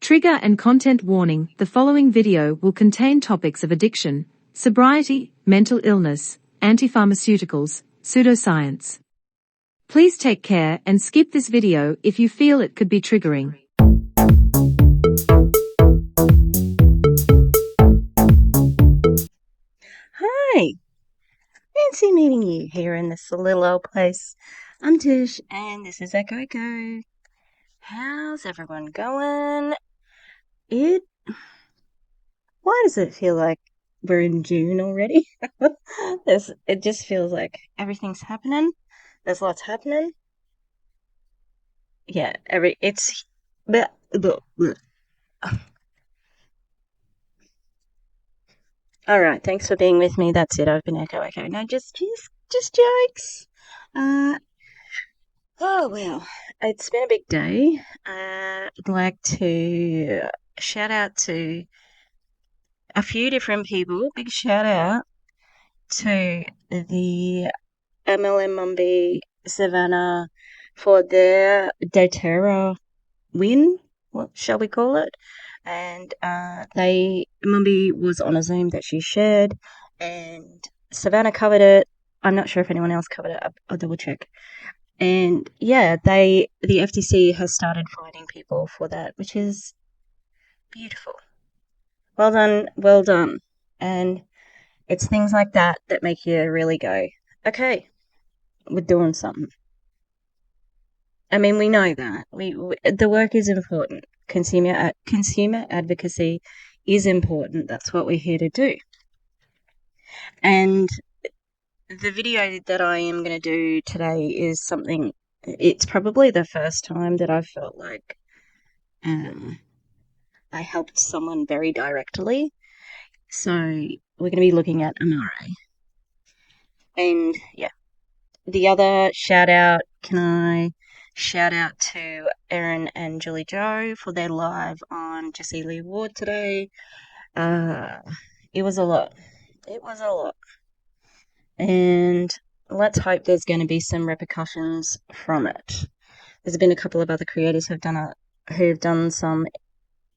Trigger and content warning: the following video will contain topics of addiction, sobriety, mental illness, anti-pharmaceuticals, pseudoscience. Please take care and skip this video if you feel it could be triggering. Hi, fancy meeting you here in this little old place. I'm Tish and this is Echo Echo. How's everyone going? Why does it feel like we're in June already? It just feels like everything's happening. There's lots happening. Yeah, it's bleh, bleh, bleh. All right, thanks for being with me. That's it. I've been Echo Echo. No, just jokes. Oh well, it's been a big day. I'd like to shout out to a few different people. Big shout out to the MLM Mumby Savannah for their doTERRA win. What shall we call it? And Mumby was on a Zoom that she shared, and Savannah covered it. I'm not sure if anyone else covered it. I'll double check. And yeah, the FTC has started fighting people for that, which is beautiful. Well done. And it's things like that that make you really go, okay, we're doing something. I mean, we know that the work is important. Consumer advocacy is important. That's what we're here to do. And the video that I am going to do today is something. It's probably the first time that I've felt like I helped someone very directly. So we're going to be looking at AMARE. And yeah, the other shout out, can I shout out to Erin and Julie Joe for their live on Jessie Lee Ward today. It was a lot. And let's hope there's going to be some repercussions from it. There's been a couple of other creators who've done some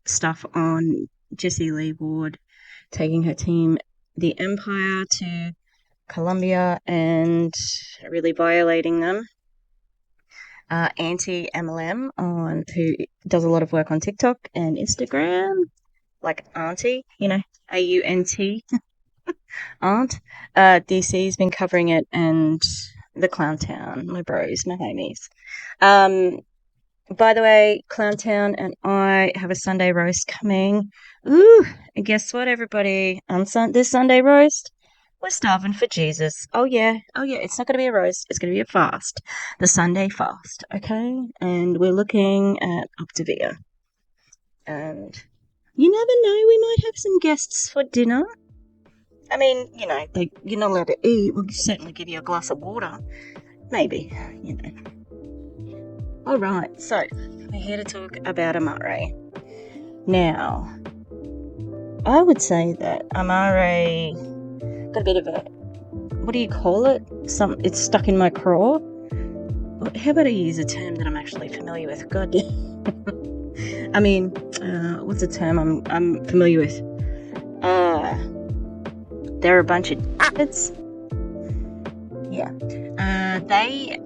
stuff on Jessie Lee Ward, taking her team, the Empire, to Colombia and really violating them. Anti-MLM, who does a lot of work on TikTok and Instagram, like Auntie, AUNT, Aunt. DC's been covering it, and the Clowntown, my bros, my homies. By the way, Clowntown and I have a Sunday roast coming. Ooh, and guess what, everybody? On this Sunday roast, we're starving for Jesus. Oh yeah, it's not going to be a roast, it's going to be a fast. The Sunday fast, okay? And we're looking at Optavia. And you never know, we might have some guests for dinner. I mean, you're not allowed to eat. We'll certainly give you a glass of water. Maybe, Alright, so we're here to talk about AMARE. Now, I would say that AMARE got a bit of a, what do you call it? It's stuck in my craw. How about I use a term that I'm actually familiar with? God, I mean, what's a term I'm familiar with? They're a bunch of kids. Yeah. They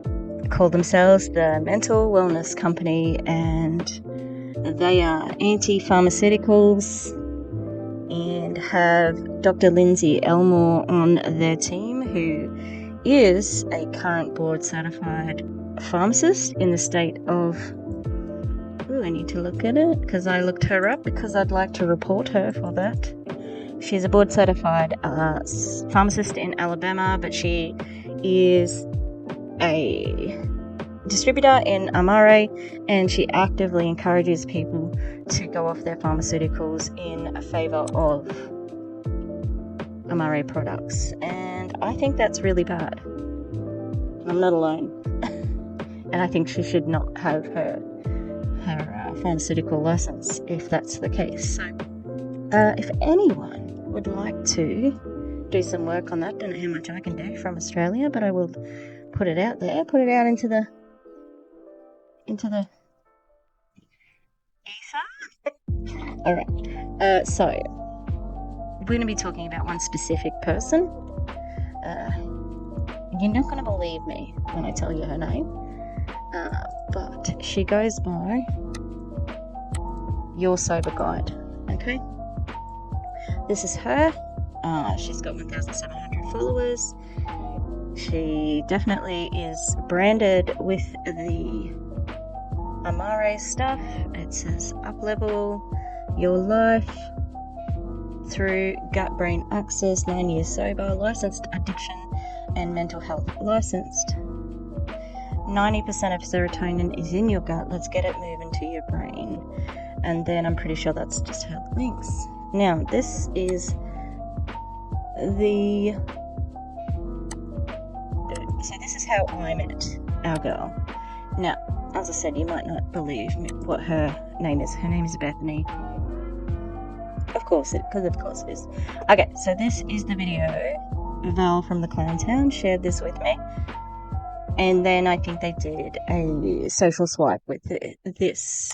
call themselves the Mental Wellness Company, and they are anti-pharmaceuticals and have Dr. Lindsay Elmore on their team, who is a current board-certified pharmacist in the state of... Ooh, I need to look at it because I looked her up because I'd like to report her for that. She's a board-certified pharmacist in Alabama, but she is a distributor in AMARE, and she actively encourages people to go off their pharmaceuticals in favor of AMARE products, and I think that's really bad. I'm not alone. And I think she should not have her pharmaceutical license if that's the case. So if anyone would like to do some work on that, don't know how much I can do from Australia, but I will put it out there, put it out into the ether. Alright, so we're going to be talking about one specific person. You're not going to believe me when I tell you her name, but she goes by Your Sober Guide, okay? This is her. She's got 1,700 followers. She definitely is branded with the AMARE stuff. It says up-level your life through gut-brain access, 9 years sober, licensed addiction and mental health licensed. 90% of serotonin is in your gut. Let's get it moving to your brain. And then I'm pretty sure that's just her links. Now, this is so this is how I met our girl. Now, as I said, you might not believe what her name is. Her name is Bethany. Of course it is. Okay, so this is the video. Val from the Clown Town shared this with me. And then I think they did a social swipe with this.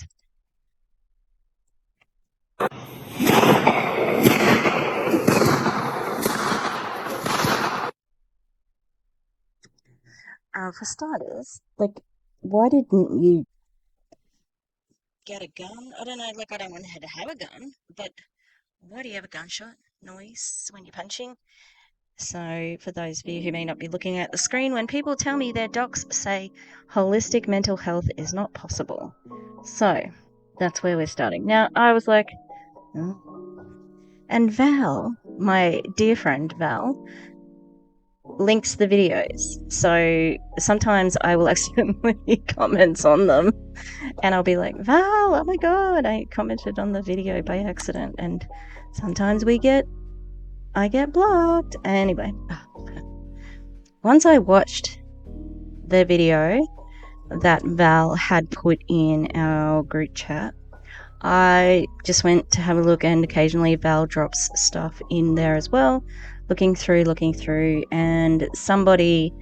For starters, like, why didn't you get a gun? I don't know, like, I don't want her to have a gun, but why do you have a gunshot noise when you're punching? So, for those of you who may not be looking at the screen, when people tell me their docs say holistic mental health is not possible. So, that's where we're starting. Now, I was like, and Val, my dear friend Val, links the videos. So sometimes I will accidentally comment on them and I'll be like, Val, oh my God, I commented on the video by accident. And sometimes I get blocked. Anyway, once I watched the video that Val had put in our group chat, I just went to have a look, and occasionally Val drops stuff in there as well. Looking through, and somebody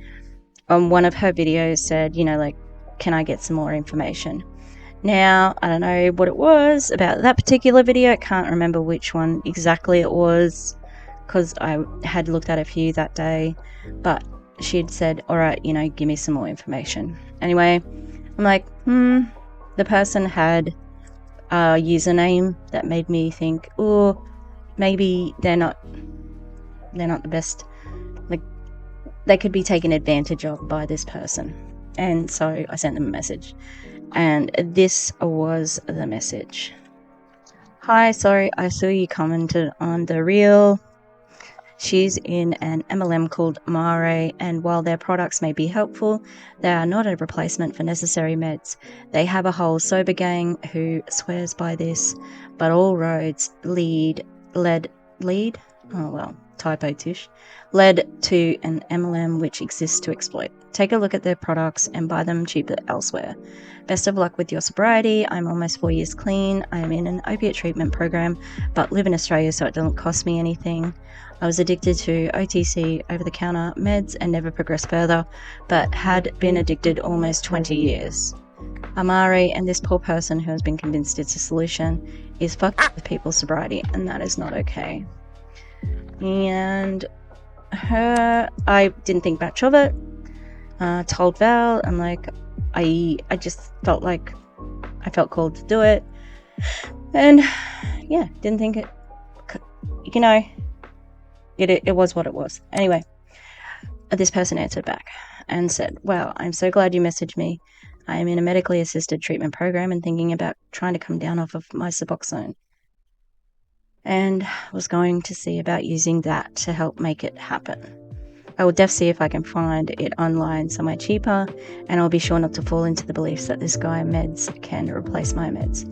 on one of her videos said, can I get some more information? Now, I don't know what it was about that particular video. I can't remember which one exactly it was, because I had looked at a few that day, but she'd said, all right, give me some more information. Anyway, I'm like, the person had a username that made me think, oh, maybe they're not the best, like, they could be taken advantage of by this person. And so I sent them a message, and this was the message. Hi, sorry, I saw you commented on the reel. She's in an MLM called AMARE, and while their products may be helpful, they are not a replacement for necessary meds. They have a whole sober gang who swears by this, but all roads led to an MLM which exists to exploit. Take a look at their products and buy them cheaper elsewhere. Best of luck with your sobriety. I'm almost 4 years clean. I am in an opiate treatment program, but live in Australia so it doesn't cost me anything. I was addicted to OTC, over-the-counter meds, and never progressed further, but had been addicted almost 20 years. AMARE and this poor person who has been convinced it's a solution is fucking with people's sobriety, and that is not okay. And I didn't think much of it. Told Val, I'm like, I just felt like I felt called to do it, and yeah, didn't think it. It was what it was. Anyway, this person answered back and said, "Wow, I'm so glad you messaged me. I am in a medically assisted treatment program and thinking about trying to come down off of my Suboxone, and was going to see about using that to help make it happen. I will see if I can find it online somewhere cheaper, and I'll be sure not to fall into the beliefs that this guy meds can replace my meds.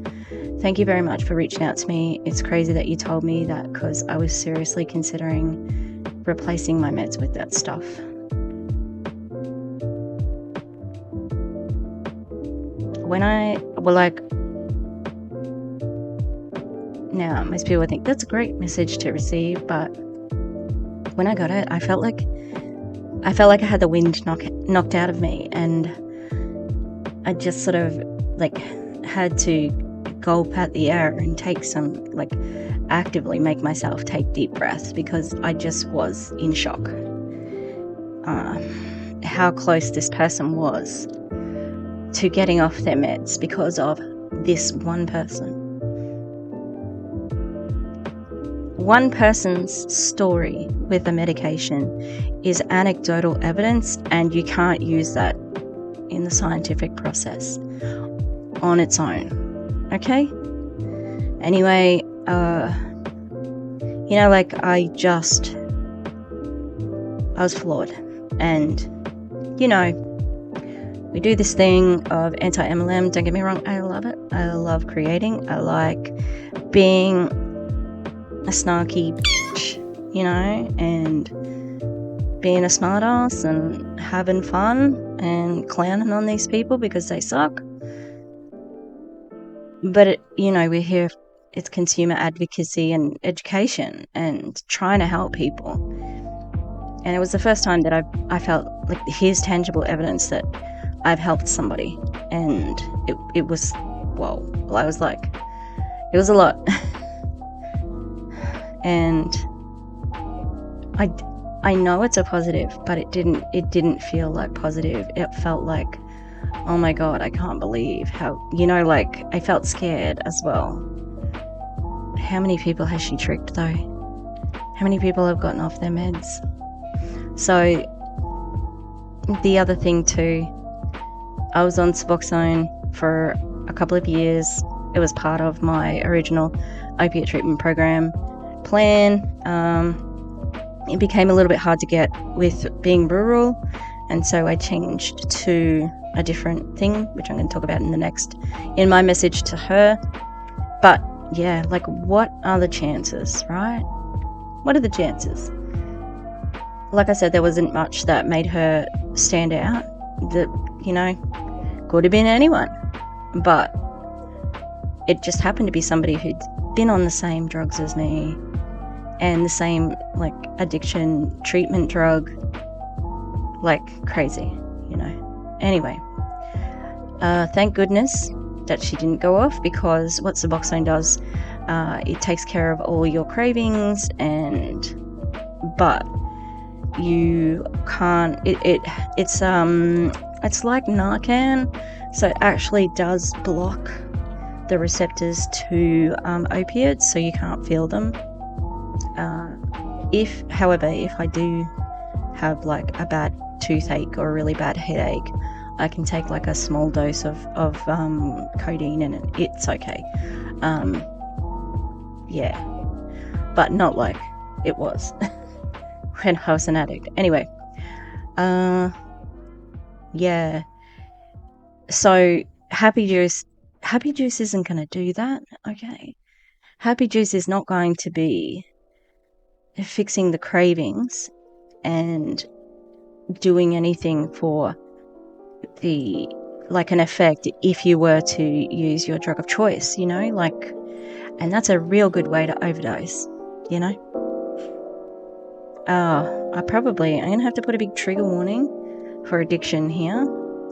Thank you very much for reaching out to me. It's crazy that you told me that, because I was seriously considering replacing my meds with that stuff." Now, most people would think that's a great message to receive, but when I got it, I felt like I had the wind knocked out of me, and I just sort of had to gulp at the air and take some, like, actively make myself take deep breaths because I just was in shock. How close this person was to getting off their meds because of this one person. One person's story with a medication is anecdotal evidence, and you can't use that in the scientific process on its own. Okay? Anyway, like, I was flawed. And, we do this thing of anti-MLM. Don't get me wrong, I love it. I love creating. I like being a snarky bitch, and being a smartass and having fun and clowning on these people because they suck. But, we're here, it's consumer advocacy and education and trying to help people. And it was the first time that I felt like here's tangible evidence that I've helped somebody. And it was, whoa. Well, I was like, it was a lot. And I know it's a positive, but it didn't feel like positive. It felt like, oh my God, I can't believe how, I felt scared as well. How many people has she tricked though? How many people have gotten off their meds? So the other thing too, I was on Suboxone for a couple of years. It was part of my original opiate treatment program plan. It became a little bit hard to get with being rural, and so I changed to a different thing, which I'm going to talk about in my message to her. But yeah, like, what are the chances, right? What are the chances? Like I said, there wasn't much that made her stand out. Could have been anyone. But it just happened to be somebody who'd been on the same drugs as me and the same, like, addiction treatment drug, like crazy, Anyway, thank goodness that she didn't go off, because what Suboxone does, it takes care of all your cravings, but you can't, it's like Narcan, so it actually does block the receptors to opiates, so you can't feel them. However, if I do have like a bad toothache or a really bad headache, I can take like a small dose of codeine and it's okay. Yeah, but not like it was when I was an addict. Anyway, yeah. So Happy Juice isn't going to do that, okay? Happy Juice is not going to be fixing the cravings and doing anything for an effect if you were to use your drug of choice, and that's a real good way to overdose, I'm going to have to put a big trigger warning for addiction here.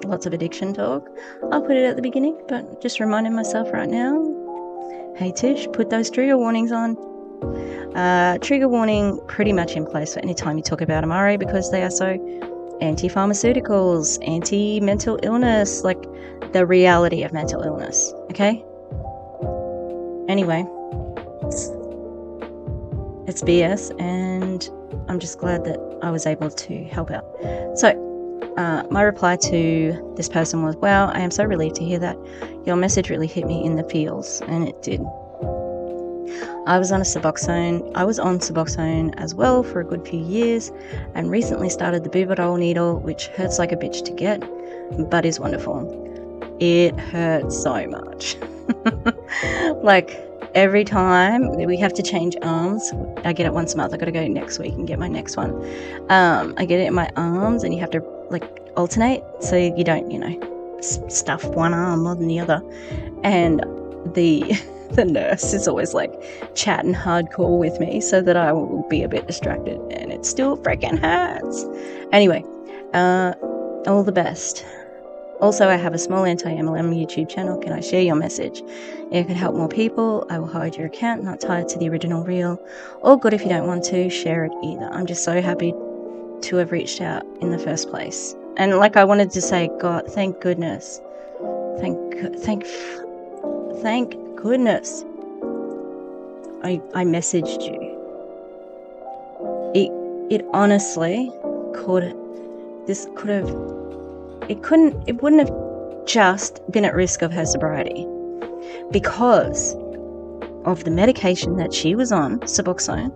Lots of addiction talk. I'll put it at the beginning, but just reminding myself right now, hey Tish, put those trigger warnings on. Trigger warning pretty much in place for any time you talk about AMARE, because they are so anti-pharmaceuticals, anti-mental illness, like the reality of mental illness, okay? Anyway, it's BS, and I'm just glad that I was able to help out. So, my reply to this person was, wow, I am so relieved to hear that. Your message really hit me in the feels, and it did. I was on Suboxone as well for a good few years, and recently started the Buvidol needle, which hurts like a bitch to get, but is wonderful. It hurts so much. Like, every time we have to change arms, I get it once a month. I got to go next week and get my next one. I get it in my arms, and you have to alternate so you don't, stuff one arm more than the other. And the nurse is always chatting hardcore with me so that I will be a bit distracted, and it still freaking hurts. Anyway, all the best. Also, I have a small anti-MLM YouTube channel. Can I share your message? It could help more people. I will hide your account, not tie it to the original reel. All good if you don't want to share it either. I'm just so happy to have reached out in the first place. And like I wanted to say, God, thank goodness. Thank goodness. I messaged you. It honestly it wouldn't have just been at risk of her sobriety because of the medication that she was on, Suboxone.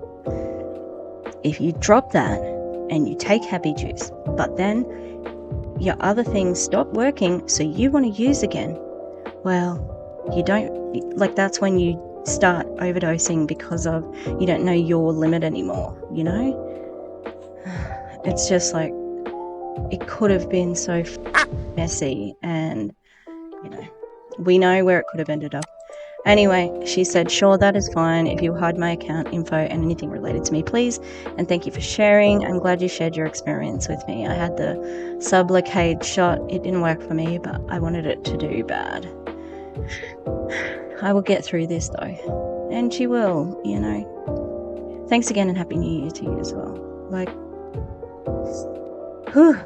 If you drop that and you take happy juice, but then your other things stop working, so you want to use again, well, you don't, like, that's when you start overdosing because of you don't know your limit anymore, you know? It's just like, it could have been so messy, and, you know, we know where it could have ended up. Anyway, she said, sure, that is fine. If you hide my account info and anything related to me, please. And thank you for sharing. I'm glad you shared your experience with me. I had the Sublocade shot. It didn't work for me, but I wanted it to do bad. I will get through this, though. And she will, you know. Thanks again, and Happy New Year to you as well. Like, whew.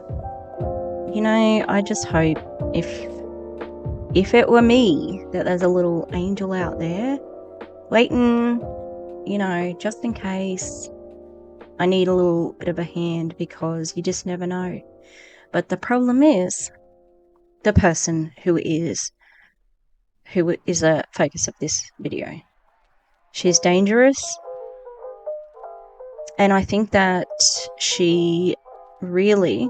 You know, I just hope if it were me, that there's a little angel out there waiting, you know, just in case I need a little bit of a hand, because you just never know. But the problem is the person who is a focus of this video. She's dangerous, and I think that she really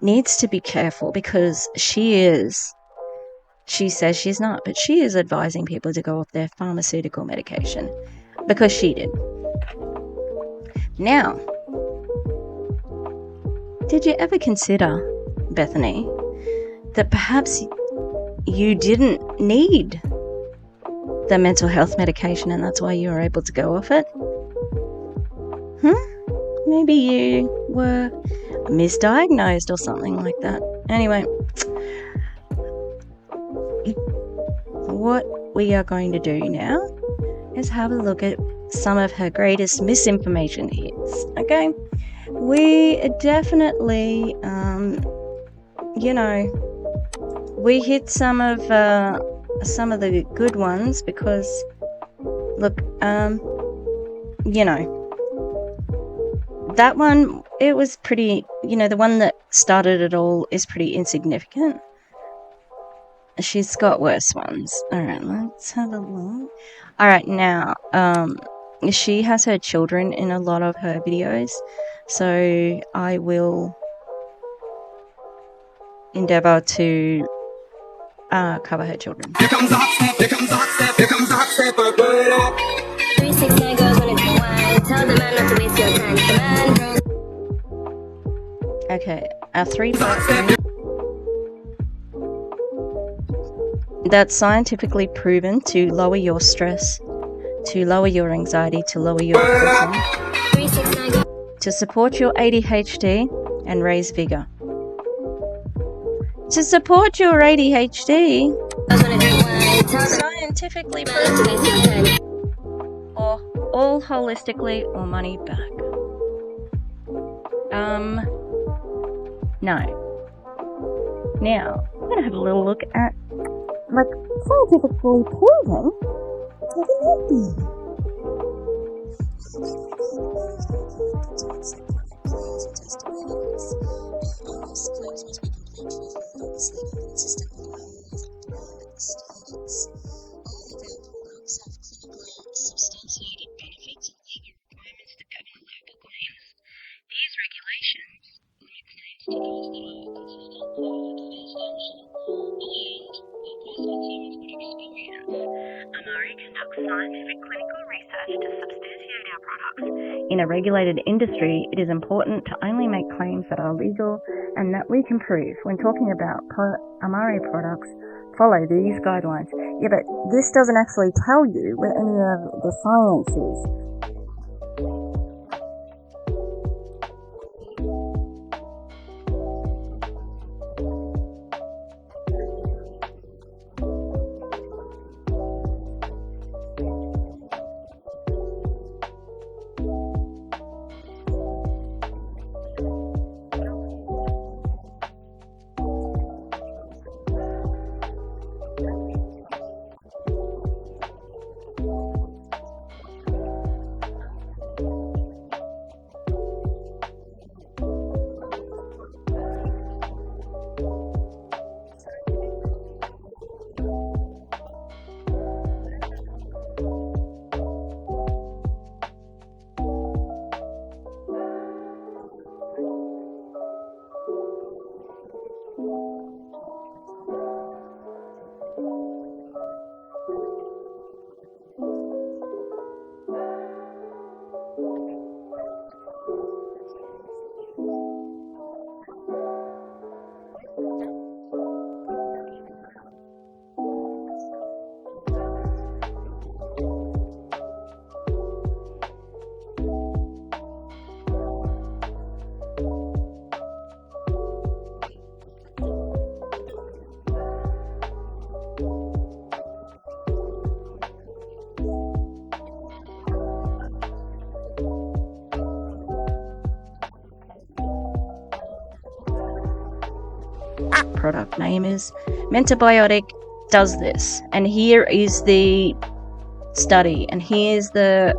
needs to be careful, because she says she's not, but she is advising people to go off their pharmaceutical medication because she did. Now, did you ever consider, Bethany, that perhaps you didn't need the mental health medication and that's why you were able to go off it? Maybe you were misdiagnosed or something like that. Anyway, what we are going to do now is have a look at some of her greatest misinformation hits. Okay, we definitely, you know, we hit some of the good ones because, look, you know, that one, it was pretty, you know, the one that started it all is pretty insignificant. She's got worse ones. Alright, let's have a look. Alright, now, she has her children in a lot of her videos, so I will endeavour to cover her children. Here comes the hot step, here comes the hot step, here comes the hot step, burn it up. 369 girls when it's wine. Tell the man not to waste your time. The man. Okay, our 3-part that's scientifically proven to lower your stress, to lower your anxiety, to lower your depression, to support your ADHD and raise vigor. To support your ADHD, scientifically proven, or all holistically or money back. No. Now, I'm going to have a little look at, like, scientifically proven These regulations limit claims to those that are consistent with experience. AMARE conducts scientific clinical research to substantiate our products. In a regulated industry, it is important to only make claims that are legal and that we can prove. When talking about AMARE products, follow these guidelines. Yeah, but this doesn't actually tell you what any of the science is. Product name is Mentabiotic does this, and here is the study, and here's the,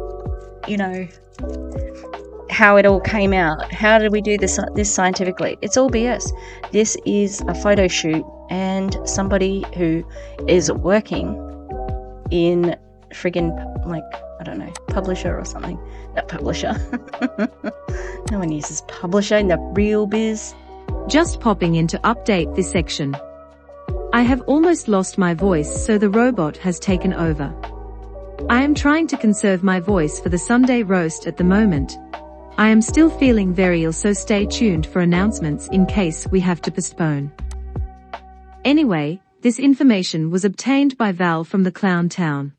how it all came out. How did we do this scientifically? It's all BS. This is a photo shoot and somebody who is working in friggin' publisher or something. Not publisher. No one uses publisher in the real biz. Just popping in to update this section. I have almost lost my voice, so the robot has taken over. I am trying to conserve my voice for the Sunday roast at the moment. I am still feeling very ill, so stay tuned for announcements in case we have to postpone. Anyway, this information was obtained by Val from the Clown Town.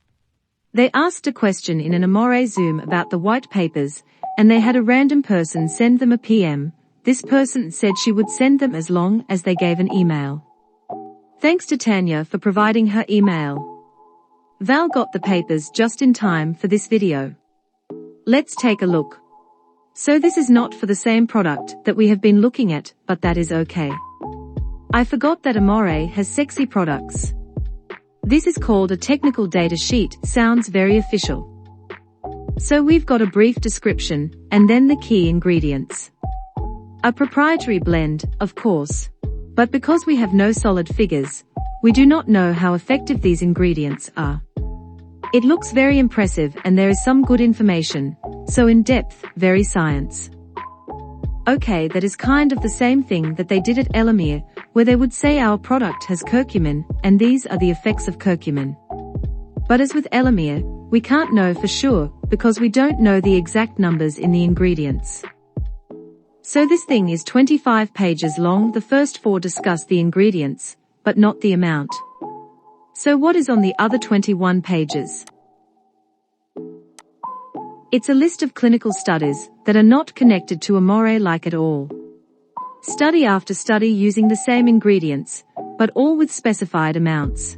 They asked a question in an AMARE Zoom about the white papers, and they had a random person send them a PM. This person said she would send them as long as they gave an email. Thanks to Tanya for providing her email. Val got the papers just in time for this video. Let's take a look. So this is not for the same product that we have been looking at, but that is okay. I forgot that AMARE has sexy products. This is called a technical data sheet, sounds very official. So we've got a brief description, and then the key ingredients. A proprietary blend, of course. But because we have no solid figures, we do not know how effective these ingredients are. It looks very impressive and there is some good information, so in depth, very science. Okay, that is kind of the same thing that they did at AMARE, where they would say our product has curcumin, and these are the effects of curcumin. But as with AMARE, we can't know for sure, because we don't know the exact numbers in the ingredients. So this thing is 25 pages long. The first 4 discuss the ingredients, but not the amount. So what is on the other 21 pages? It's a list of clinical studies that are not connected to AMARE at all. Study after study using the same ingredients, but all with specified amounts.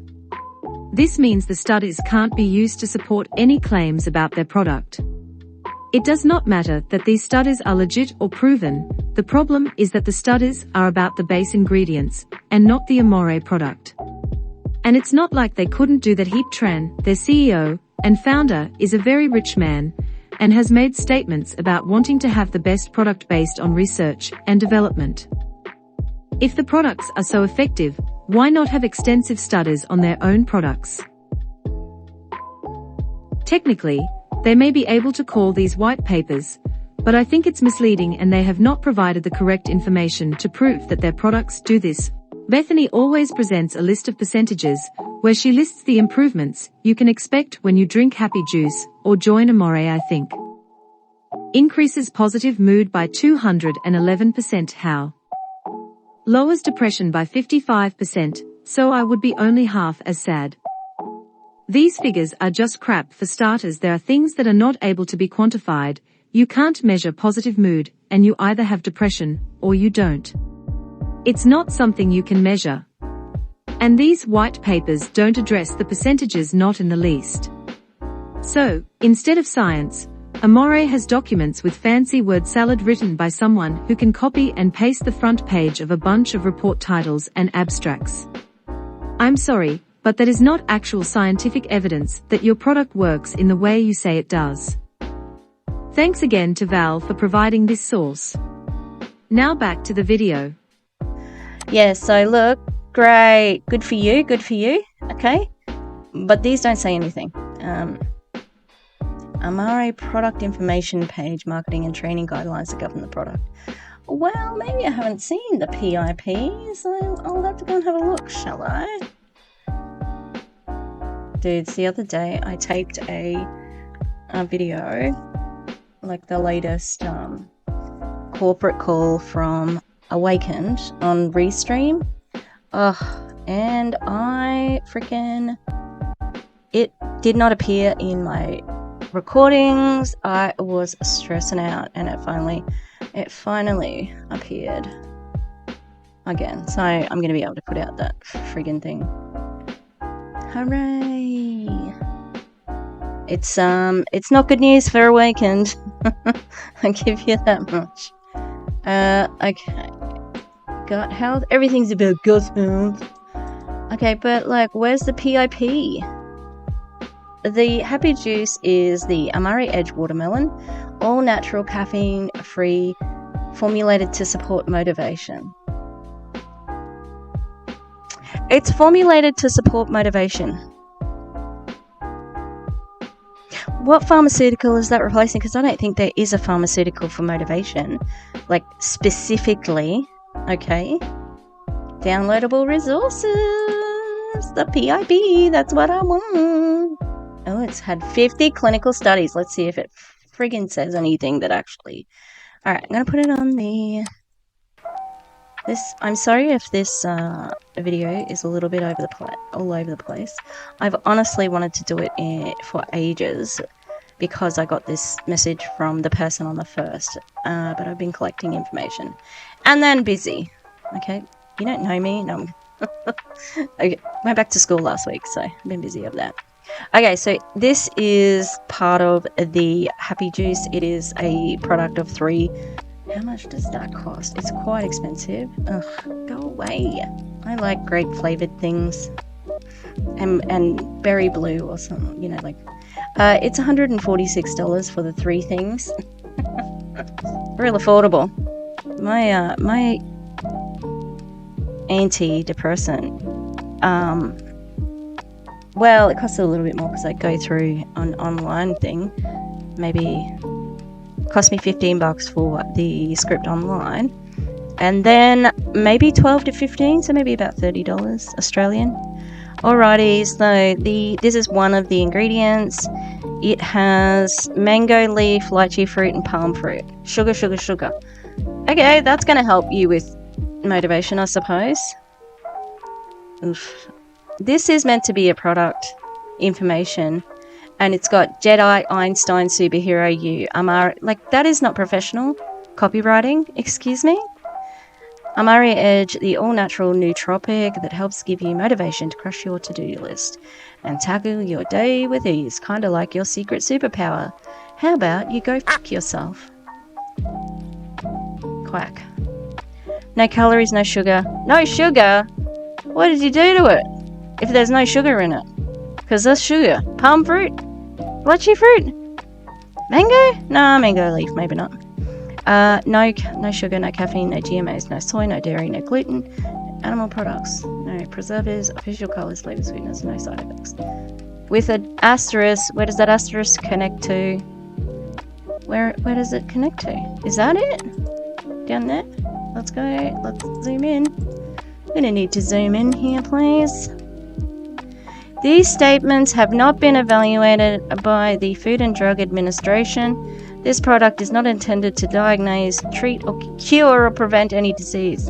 This means the studies can't be used to support any claims about their product. It does not matter that these studies are legit or proven, the problem is that the studies are about the base ingredients, and not the AMARE product. And it's not like they couldn't do that. Heap Tran, their CEO and founder, is a very rich man, and has made statements about wanting to have the best product based on research and development. If the products are so effective, why not have extensive studies on their own products? Technically, they may be able to call these white papers, but I think it's misleading and they have not provided the correct information to prove that their products do this. Bethany always presents a list of percentages, where she lists the improvements you can expect when you drink Happy Juice, or join AMARE. I think. Increases positive mood by 211%. How? Lowers depression by 55%, so I would be only half as sad. These figures are just crap. For starters, there are things that are not able to be quantified. You can't measure positive mood, and you either have depression, or you don't. It's not something you can measure. And these white papers don't address the percentages, not in the least. So, instead of science, AMARE has documents with fancy word salad written by someone who can copy and paste the front page of a bunch of report titles and abstracts. I'm sorry, but that is not actual scientific evidence that your product works in the way you say it does. Thanks again to Val for providing this source. Now back to the video. Yeah, so look, great, good for you, okay? But these don't say anything. AMARE product information page, marketing and training guidelines that govern the product. Well, maybe I haven't seen the PIP, so I'll have to go and have a look, shall I? Dudes, the other day I taped a video, like the latest corporate call from Awakened on Restream. And it did not appear in my recordings. I was stressing out, and it finally appeared again. So I'm gonna be able to put out that friggin' thing. Hooray! It's not good news for Awakened. I'll give you that much. Okay. Gut health. Everything's about gut health. Okay, but like, where's the PIP? The happy juice is the AMARE Edge watermelon, all natural, caffeine free, formulated to support motivation. It's formulated to support motivation. What pharmaceutical is that replacing? Because I don't think there is a pharmaceutical for motivation, like specifically. Okay. Downloadable resources. The PIP. That's what I want. Oh, it's had 50 clinical studies. Let's see if it friggin' says anything that actually... Alright, I'm going to put it on the... I'm sorry if this video is a little bit all over the place. I've honestly wanted to do it for ages because I got this message from the person on the first. But I've been collecting information. And then busy. Okay, you don't know me. No. Okay, went back to school last week, so I've been busy of that. Okay, so this is part of the Happy Juice. It is a product of 3. How much does that cost? It's quite expensive. Ugh, go away. I like grape flavored things. And berry blue or something, you know, like... it's $146 for the 3 things. Real affordable. My antidepressant, well, it costs a little bit more because I go through an online thing. Maybe cost me $15 for the script online, and then maybe 12 to 15, so maybe about $30 Australian. Alrighty, so this is one of the ingredients. It has mango leaf, lychee fruit, and palm fruit. Sugar. Okay, that's going to help you with motivation, I suppose. Oof. This is meant to be a product information, and it's got Jedi, Einstein, Superhero, You, AMARE. Like, that is not professional copywriting, excuse me. AMARE Edge, the all-natural nootropic that helps give you motivation to crush your to-do list and tackle your day with ease, kind of like your secret superpower. How about you go fuck yourself? Quack. No calories, no sugar. No sugar? What did you do to it? If there's no sugar in it. Because that's sugar. Palm fruit? Lychee fruit? Mango? Nah, mango leaf, maybe not. No sugar, no caffeine, no GMOs, no soy, no dairy, no gluten, animal products, no preservatives, artificial colours, flavours, sweeteners, no side effects. With an asterisk, where does that asterisk connect to? Where does it connect to? Is that it? Down there? Let's go, let's zoom in. Gonna need to zoom in here, please. These statements have not been evaluated by the Food and Drug Administration. This product is not intended to diagnose, treat, or cure or prevent any disease.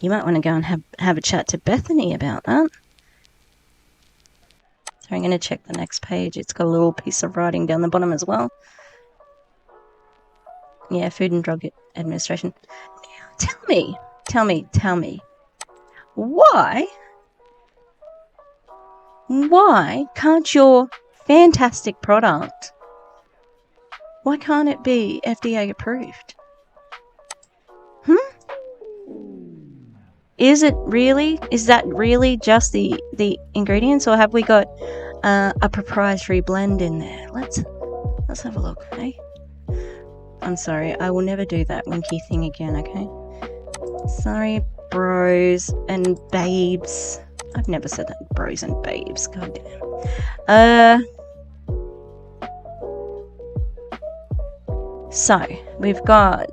You might want to go and have a chat to Bethany about that. So I'm going to check the next page. It's got a little piece of writing down the bottom as well. Yeah, Food and Drug Administration. Now, tell me. Why can't your fantastic product, why can't it be FDA approved? Is that really just the ingredients, or have we got a proprietary blend in there? Let's have a look, okay? I'm sorry. I will never do that winky thing again, okay? Sorry, bros and babes. I've never said that. Bros and babes. God damn. So, we've got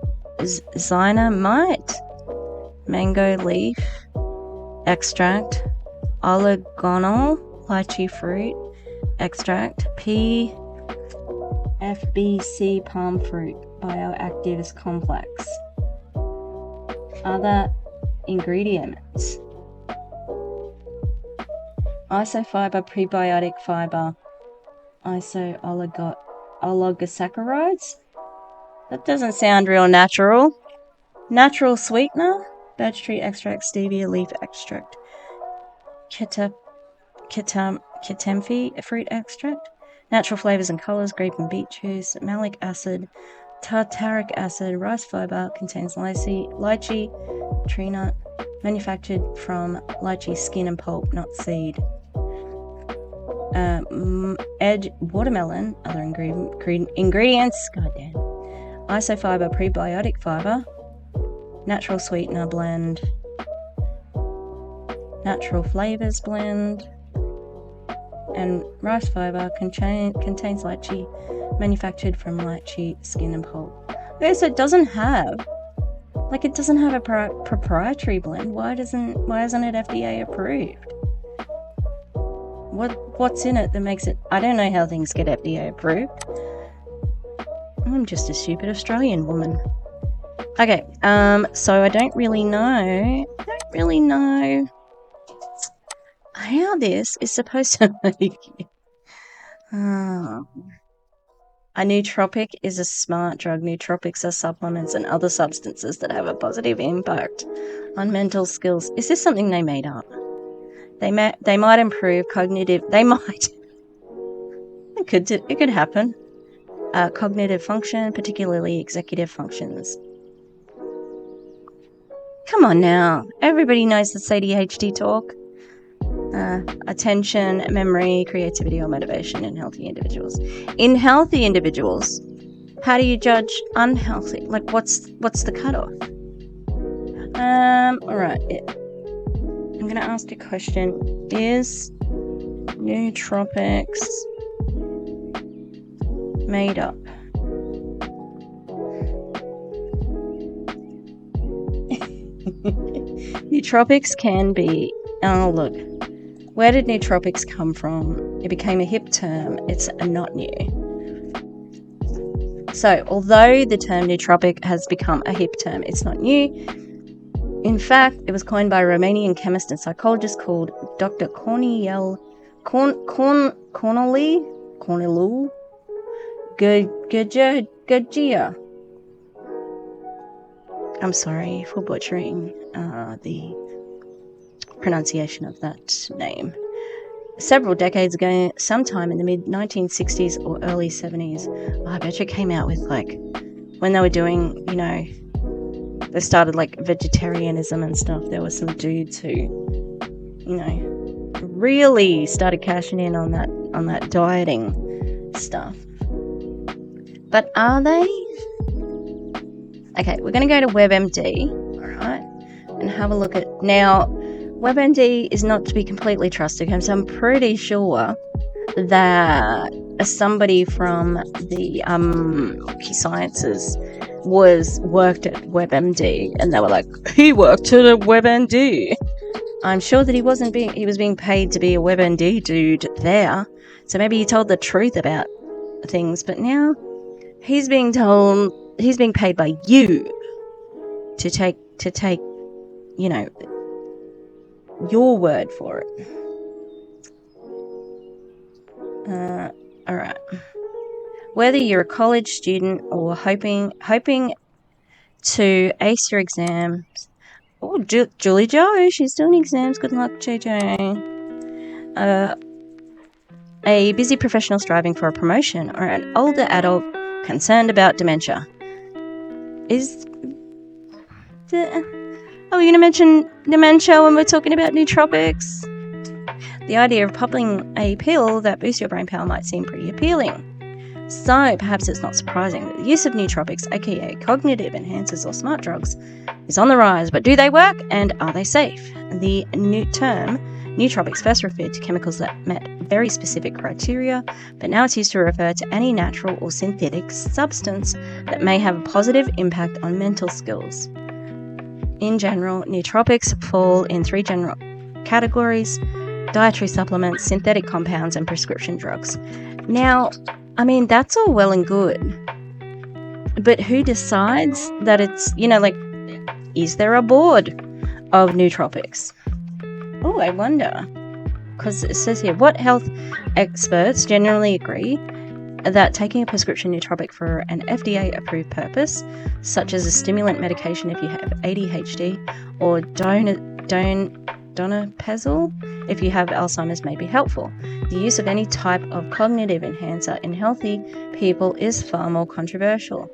Dynamite, mango leaf, extract, oligonol, lychee fruit, extract, FBC palm fruit, bioactives complex. Other ingredients: isofiber, prebiotic fiber, oligosaccharides. That doesn't sound real natural. Natural sweetener, birch tree extract, stevia leaf extract, Kitamfi fruit extract, natural flavors and colors, grape and beet juice, malic acid, tartaric acid, rice fiber, contains lychee, tree nut, manufactured from lychee skin and pulp, not seed. Edge watermelon, other ingredients, goddamn. Isofiber, prebiotic fiber, natural sweetener blend, natural flavors blend, and rice fiber contains lychee, manufactured from lychee skin and pulp. Okay, so it doesn't have a proprietary blend. Why isn't it FDA approved? What's in it that makes it? I don't know how things get FDA approved. I'm just a stupid Australian woman. Okay, so I don't really know how this is supposed to make you. A nootropic is a smart drug. Nootropics are supplements and other substances that have a positive impact on mental skills. Is this something they made up? They might improve cognitive. They might. It could happen. Cognitive function, particularly executive functions. Come on now. Everybody knows the ADHD talk. Attention, memory, creativity, or motivation in healthy individuals. In healthy individuals, how do you judge unhealthy? Like, what's the cutoff? Alright. I'm going to ask a question. Is nootropics made up? Nootropics can be... Oh, look. Where did nootropics come from? It became a hip term. It's not new. So, although the term nootropic has become a hip term, it's not new. In fact, it was coined by a Romanian chemist and psychologist called Dr. Corneliu Gurgia. I'm sorry for butchering the pronunciation of that name. Several decades ago, sometime in the mid-1960s or early 70s, I bet you came out with, like, when they were doing, they started, like, vegetarianism and stuff. There were some dudes who, really started cashing in on that dieting stuff. But are they? Okay, we're going to go to WebMD, alright, and have a look at... Now, WebMD is not to be completely trusted, because I'm pretty sure that somebody from the Key Sciences worked at WebMD, and they were like, he worked at a WebMD. I'm sure that he was being paid to be a WebMD dude there, so maybe he told the truth about things, but now he's being paid by you to take your word for it. Alright. Whether you're a college student or hoping to ace your exams. Oh, Julie Jo, she's doing exams. Good luck, JJ. A busy professional striving for a promotion, or an older adult concerned about dementia. Are we going to mention dementia when we're talking about nootropics? The idea of popping a pill that boosts your brain power might seem pretty appealing. So perhaps it's not surprising that the use of nootropics, aka cognitive enhancers or smart drugs, is on the rise. But do they work, and are they safe? The new term nootropics first referred to chemicals that met very specific criteria, but now it's used to refer to any natural or synthetic substance that may have a positive impact on mental skills. In general, nootropics fall in 3 general categories: dietary supplements, synthetic compounds, and prescription drugs. Now, I mean, that's all well and good, but who decides that it's, is there a board of nootropics? Oh, I wonder. Because it says here, what health experts generally agree that taking a prescription nootropic for an FDA-approved purpose, such as a stimulant medication if you have ADHD, or donepezil if you have Alzheimer's, may be helpful. The use of any type of cognitive enhancer in healthy people is far more controversial.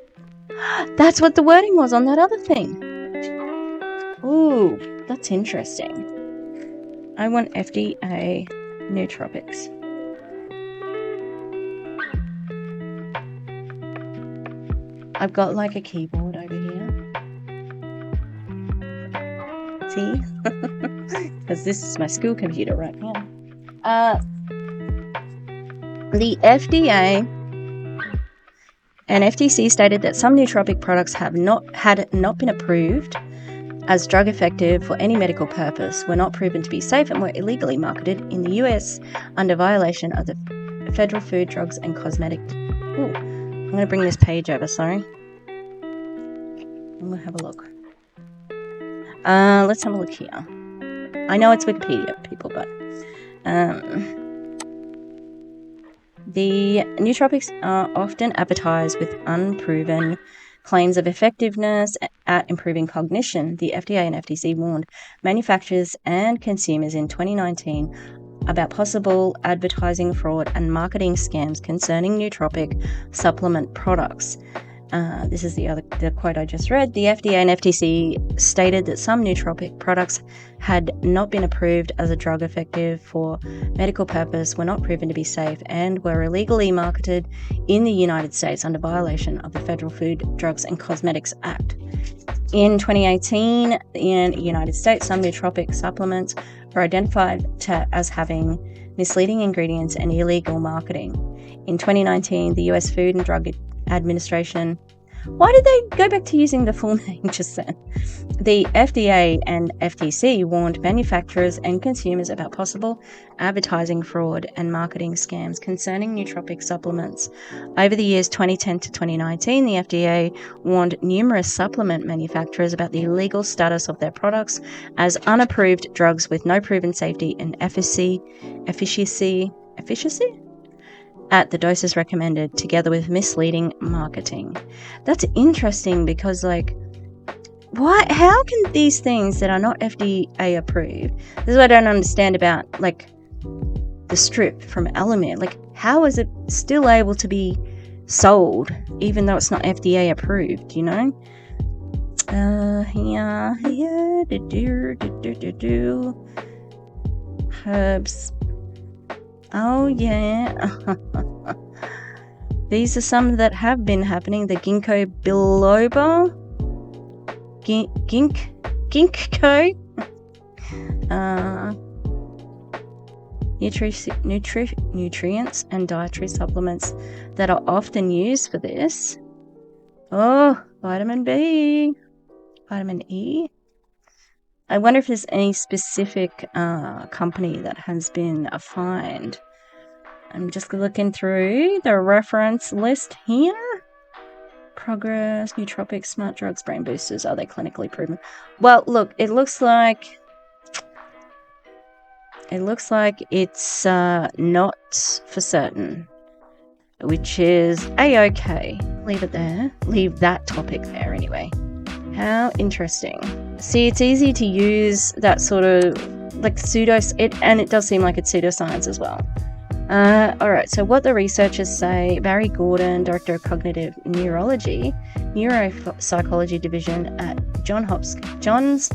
That's what the wording was on that other thing. Ooh, that's interesting. I want FDA nootropics. I've got like a keyboard over here. See? Because this is my school computer right now. The FDA and FTC stated that some nootropic products had not been approved as drug effective for any medical purpose, were not proven to be safe, and were illegally marketed in the US under violation of the Federal Food, Drugs and Cosmetics. Ooh, I'm going to bring this page over, sorry. I'm going to have a look. Let's have a look here. I know it's Wikipedia, people, but the nootropics are often advertised with unproven claims of effectiveness at improving cognition. The FDA and FTC warned manufacturers and consumers in 2019 about possible advertising fraud and marketing scams concerning nootropic supplement products. This is the quote I just read. The FDA and FTC stated that some nootropic products had not been approved as a drug effective for medical purpose, were not proven to be safe, and were illegally marketed in the United States under violation of the Federal Food, Drugs and Cosmetics Act. In 2018, in the United States, some nootropic supplements were identified as having misleading ingredients and illegal marketing. In 2019, the US Food and Drug Administration. Why did they go back to using the full name just then? The FDA and FTC warned manufacturers and consumers about possible advertising fraud and marketing scams concerning nootropic supplements. Over the years 2010 to 2019, the FDA warned numerous supplement manufacturers about the illegal status of their products as unapproved drugs with no proven safety and efficacy at the doses recommended, together with misleading marketing. That's interesting because, how can these things that are not FDA approved, this is what I don't understand about, the strip from AMARE, how is it still able to be sold even though it's not FDA approved, Herbs. Oh, yeah. These are some that have been happening. The ginkgo biloba. Ginkgo. Nutrients and dietary supplements that are often used for this. Oh, vitamin B. Vitamin E. I wonder if there's any specific company that has been fined. I'm just looking through the reference list here. Progress, nootropics, smart drugs, brain boosters. Are they clinically proven? Well, look, it looks like it's not for certain, which is a-okay. Leave it there. Leave that topic there anyway. How interesting. See, it's easy to use that sort of and it does seem like it's pseudoscience as well. Alright, so what the researchers say, Barry Gordon, Director of Cognitive Neurology, Neuropsychology Division at Johns Hopkins?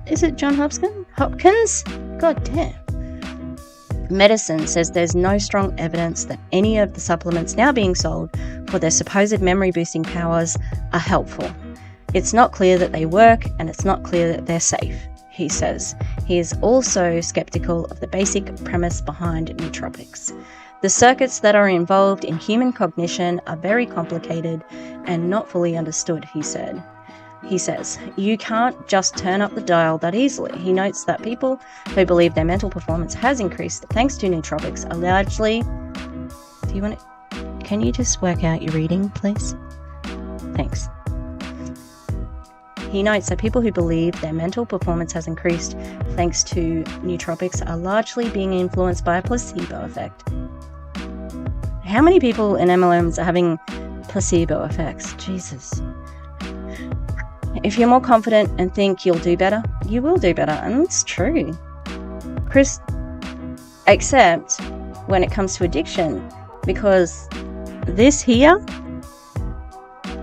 Is it John Hopkins? God damn. Medicine says there's no strong evidence that any of the supplements now being sold for their supposed memory-boosting powers are helpful. It's not clear that they work, and it's not clear that they're safe, he says. He is also skeptical of the basic premise behind nootropics. The circuits that are involved in human cognition are very complicated and not fully understood, he said. He says, you can't just turn up the dial that easily. He notes that people who believe their mental performance has increased thanks to nootropics are largely... Can you just work out your reading, please? Thanks. He notes that people who believe their mental performance has increased thanks to nootropics are largely being influenced by a placebo effect. How many people in MLMs are having placebo effects? Jesus. If you're more confident and think you'll do better, you will do better, and it's true. Chris, except when it comes to addiction, because this here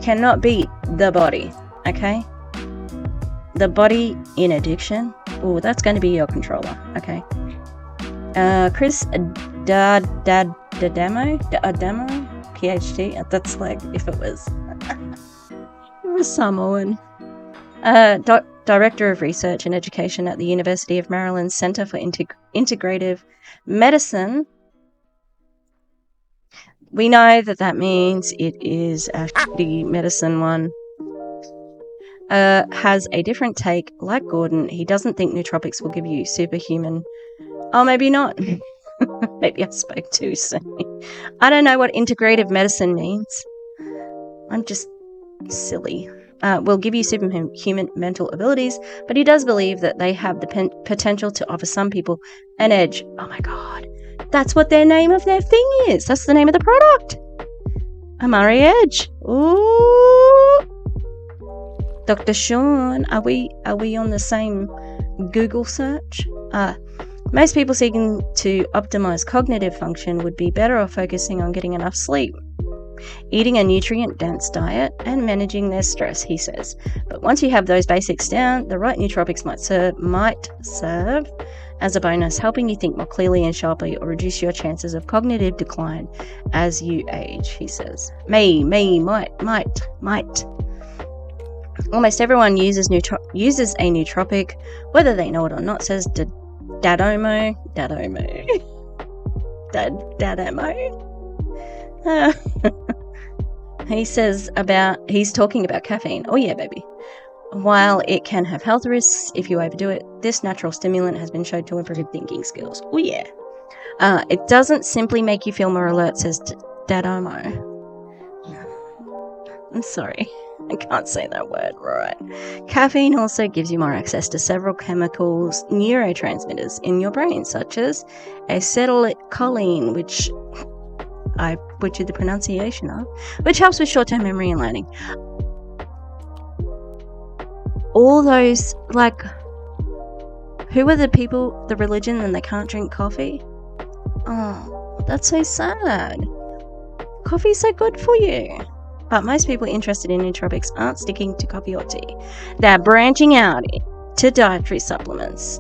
cannot beat the body, okay? The body in addiction, oh, that's going to be your controller, okay? Chris D'Adamo, PhD, that's like if it was Samoan. Director of Research and Education at the University of Maryland Center for Integrative Medicine. We know that means it is a shitty medicine one. Has a different take. Like Gordon, he doesn't think nootropics will give you superhuman... Oh, maybe not. Maybe I spoke too soon. I don't know what integrative medicine means. I'm just silly. Will give you superhuman mental abilities, but he does believe that they have the potential to offer some people an edge. Oh my god. That's what their name of their thing is. That's the name of the product. AMARE Edge. Ooh. Dr. Sean, are we on the same Google search? Most people seeking to optimize cognitive function would be better off focusing on getting enough sleep, eating a nutrient-dense diet, and managing their stress, he says. But once you have those basics down, the right nootropics might serve as a bonus, helping you think more clearly and sharply or reduce your chances of cognitive decline as you age, he says. Might. Almost everyone uses a nootropic, whether they know it or not, says D'Adamo. He's talking about caffeine. Oh yeah, baby. While it can have health risks if you overdo it, this natural stimulant has been shown to improve thinking skills. Oh yeah. It doesn't simply make you feel more alert, says D'Adamo. I'm sorry, I can't say that word right. Caffeine also gives you more access to several chemicals, neurotransmitters in your brain, such as acetylcholine, which I butchered the pronunciation of, which helps with short-term memory and learning. All those, like, who are the people, the religion, and they can't drink coffee? Oh, that's so sad. Coffee's so good for you. But most people interested in nootropics aren't sticking to coffee or tea. They're branching out to dietary supplements.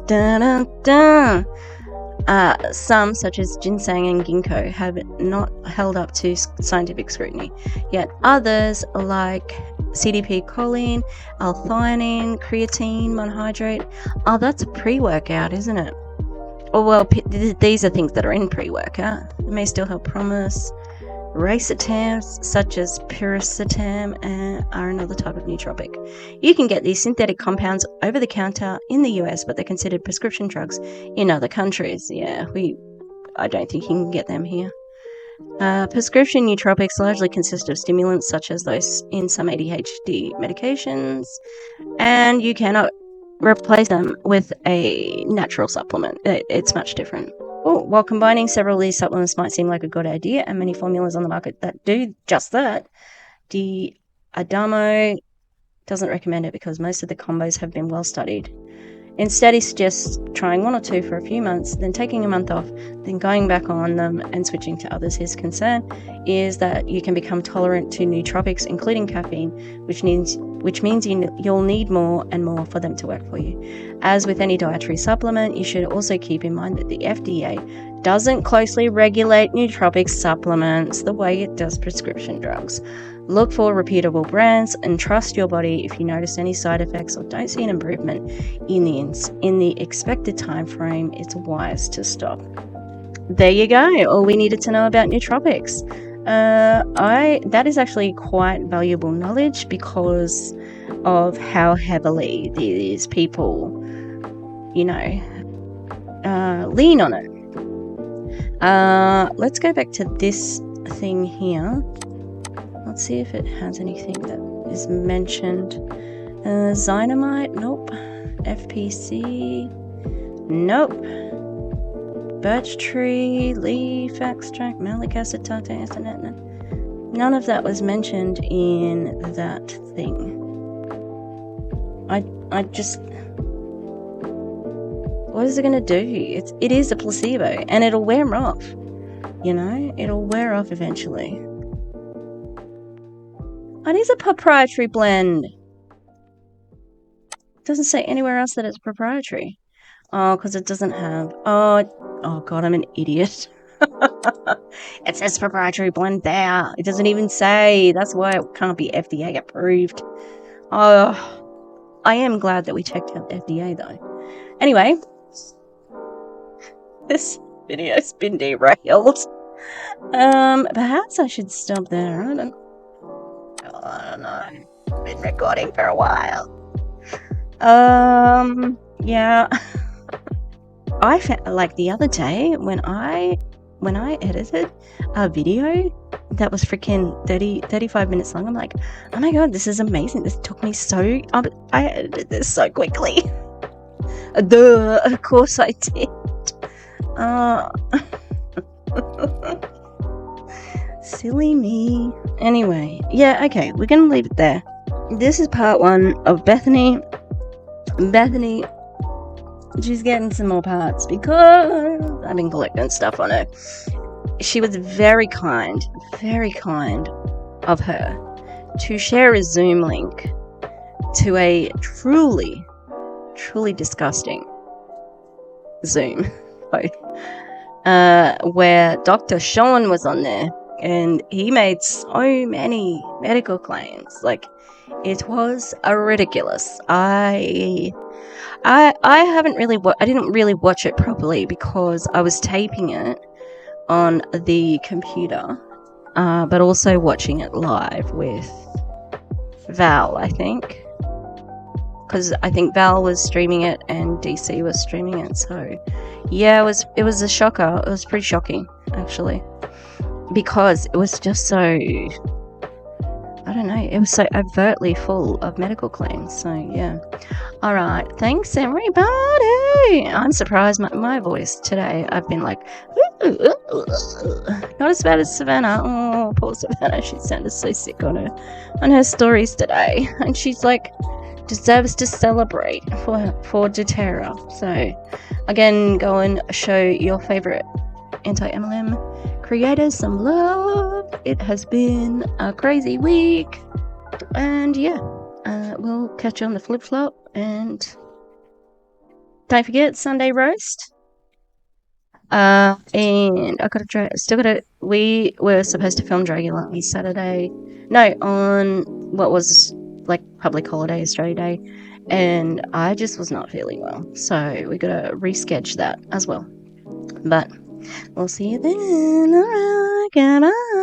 Some, such as ginseng and ginkgo, have not held up to scientific scrutiny. Yet others, like CDP choline, L-theanine, creatine, monohydrate, oh, that's a pre-workout, isn't it? Oh, well, these are things that are in pre-workout. It may still help promise. Racetams, such as piracetam, are another type of nootropic. You can get these synthetic compounds over the counter in the US, but they're considered prescription drugs in other countries. Yeah, I don't think you can get them here. Prescription nootropics largely consist of stimulants such as those in some ADHD medications, and you cannot replace them with a natural supplement. It's much different. While combining several of these supplements might seem like a good idea, and many formulas on the market that do just that, D'Adamo doesn't recommend it because most of the combos have been well studied. Instead, he suggests trying 1 or 2 for a few months, then taking a month off, then going back on them and switching to others. His concern is that you can become tolerant to nootropics, including caffeine, which means you'll need more and more for them to work for you. As with any dietary supplement, you should also keep in mind that the FDA doesn't closely regulate nootropic supplements the way it does prescription drugs. Look for reputable brands and trust your body. If you notice any side effects or don't see an improvement in the expected time frame, it's wise to stop. There you go, all we needed to know about nootropics. That is actually quite valuable knowledge because of how heavily these people, lean on it. Let's go back to this thing here. Let's see if it has anything that is mentioned. Xynamite, nope. FPC, nope. Birch tree, leaf extract, malic acid, tartar, none of that was mentioned in that thing. I just... What is it going to do? It is a placebo, and it'll wear off. It'll wear off eventually. It is a proprietary blend. It doesn't say anywhere else that it's proprietary. Oh, because it doesn't have... Oh god, I'm an idiot. It says proprietary blend there. It doesn't even say. That's why it can't be FDA approved. Oh, I am glad that we checked out FDA though. Anyway, this video's been derailed. Perhaps I should stop there. I don't know. I've been recording for a while. Yeah. I felt like the other day when I edited a video that was freaking 35 minutes long, I'm like, oh my god, this is amazing. This took me so... I edited this so quickly. Duh, of course I did. Silly me. Anyway, yeah, okay, we're gonna leave it there. This is part 1 of Bethany. She's getting some more parts because I've been collecting stuff on her. She was very kind of her to share a Zoom link to a truly disgusting Zoom where Dr. Sean was on there, and he made so many medical claims. Like, it was ridiculous. I haven't really I didn't really watch it properly because I was taping it on the computer, but also watching it live with Val, I think, because I think Val was streaming it and DC was streaming it. So yeah, it was a shocker. It was pretty shocking actually, because it was just so, I don't know, it was so overtly full of medical claims. So yeah. Alright, thanks everybody. I'm surprised my voice today, I've been like, not as bad as Savannah. Oh, poor Savannah, she sounded so sick on her stories today. And she's like, deserves to celebrate for doTERRA. So again, go and show your favorite anti-MLM creators some love. It has been a crazy week, and yeah, we'll catch you on the flip-flop, and don't forget Sunday roast. And we were supposed to film Dragula on Saturday, on what was like public holiday, Australia Day, and I just was not feeling well, so we gotta reschedule that as well. But we'll see you then. Alright, goodbye.